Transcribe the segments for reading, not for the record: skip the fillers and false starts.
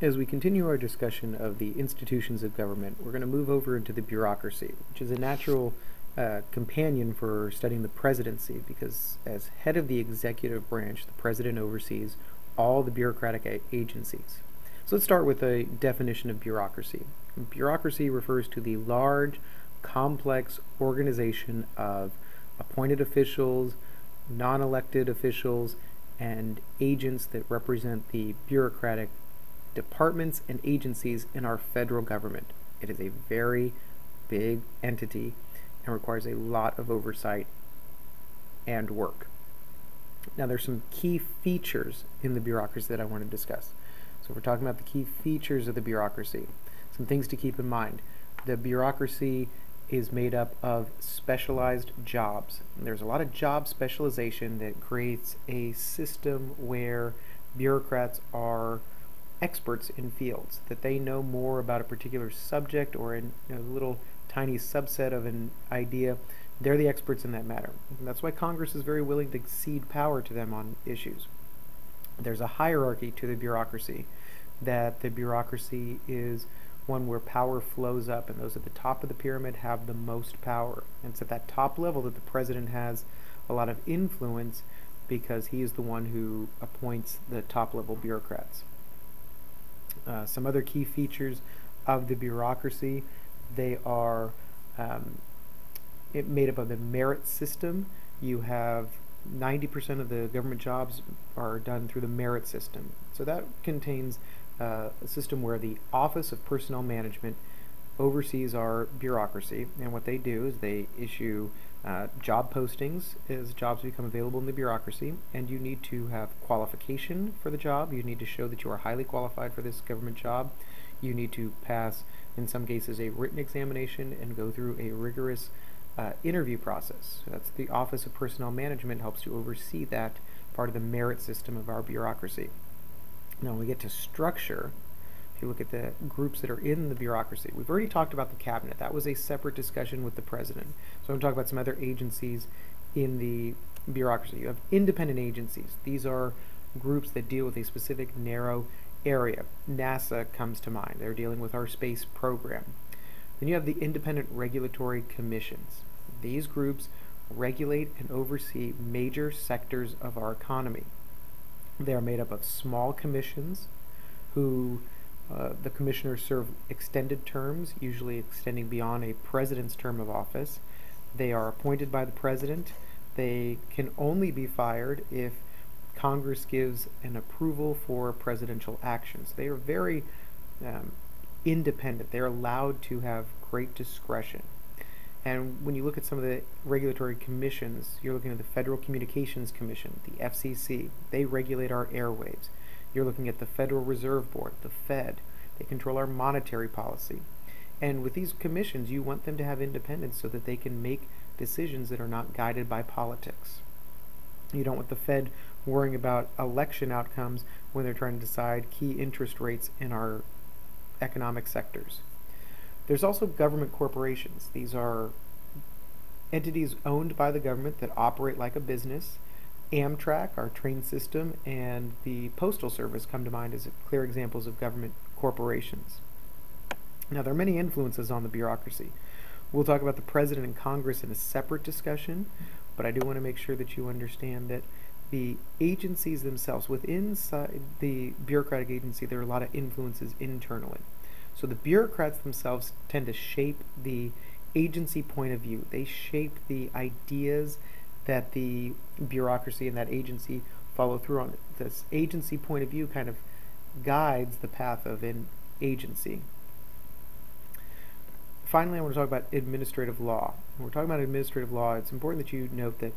As we continue our discussion of the institutions of government, we're going to move over into the bureaucracy, which is a natural companion for studying the presidency, because as head of the executive branch, the president oversees all the bureaucratic agencies. So let's start with a definition of bureaucracy. Bureaucracy refers to the large, complex organization of appointed officials, non-elected officials, and agents that represent the bureaucratic departments and agencies in our federal government. It is a very big entity and requires a lot of oversight and work. Now, there's some key features in the bureaucracy that I want to discuss. So if we're talking about the key features of the bureaucracy, some things to keep in mind. The bureaucracy is made up of specialized jobs. And there's a lot of job specialization that creates a system where bureaucrats are experts in fields, that they know more about a particular subject or in a little tiny subset of an idea. They're the experts in that matter. And that's why Congress is very willing to cede power to them on issues. There's a hierarchy to the bureaucracy, that the bureaucracy is one where power flows up, and those at the top of the pyramid have the most power. And it's at that top level that the president has a lot of influence, because he is the one who appoints the top level bureaucrats. Some other key features of the bureaucracy: they are made up of the merit system. You have 90% of the government jobs are done through the merit system. So that contains a system where the Office of Personnel Management oversees our bureaucracy, and what they do is they issue job postings as jobs become available in the bureaucracy, and you need to have qualification for the job. You need to show that you are highly qualified for this government job. You need to pass, in some cases, a written examination and go through a rigorous interview process. So that's the Office of Personnel Management, helps to oversee that part of the merit system of our bureaucracy. Now, when we get to structure, if you look at the groups that are in the bureaucracy, we've already talked about the cabinet. That was a separate discussion with the president. So I'm going to talk about some other agencies in the bureaucracy. You have independent agencies. These are groups that deal with a specific narrow area. NASA comes to mind. They're dealing with our space program. Then you have the independent regulatory commissions. These groups regulate and oversee major sectors of our economy. They are made up of small commissions who the commissioners serve extended terms, usually extending beyond a president's term of office. They are appointed by the president. They can only be fired if Congress gives an approval for presidential actions. They are very independent. They're allowed to have great discretion. And when you look at some of the regulatory commissions, you're looking at the Federal Communications Commission, the FCC. They regulate our airwaves. You're looking at the Federal Reserve Board, the Fed. They control our monetary policy. And with these commissions, you want them to have independence so that they can make decisions that are not guided by politics. You don't want the Fed worrying about election outcomes when they're trying to decide key interest rates in our economic sectors. There's also government corporations. These are entities owned by the government that operate like a business. Amtrak, our train system, and the Postal Service come to mind as clear examples of government corporations. Now, there are many influences on the bureaucracy. We'll talk about the president and Congress in a separate discussion, but I do want to make sure that you understand that the agencies themselves, within the bureaucratic agency, there are a lot of influences internally. So the bureaucrats themselves tend to shape the agency point of view. They shape the ideas that the bureaucracy and that agency follow through on. This agency point of view kind of guides the path of an agency. Finally, I want to talk about administrative law. When we're talking about administrative law, it's important that you note that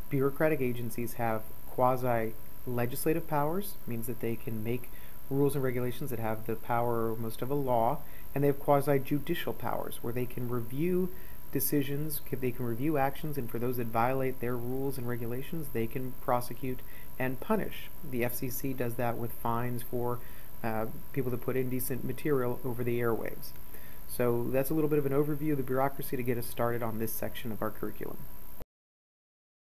bureaucratic agencies have quasi-legislative powers. It means that they can make rules and regulations that have the power almost of a law, and they have quasi-judicial powers where they can review decisions, they can review actions, and for those that violate their rules and regulations, they can prosecute and punish. The FCC does that with fines for people that put indecent material over the airwaves. So that's a little bit of an overview of the bureaucracy to get us started on this section of our curriculum.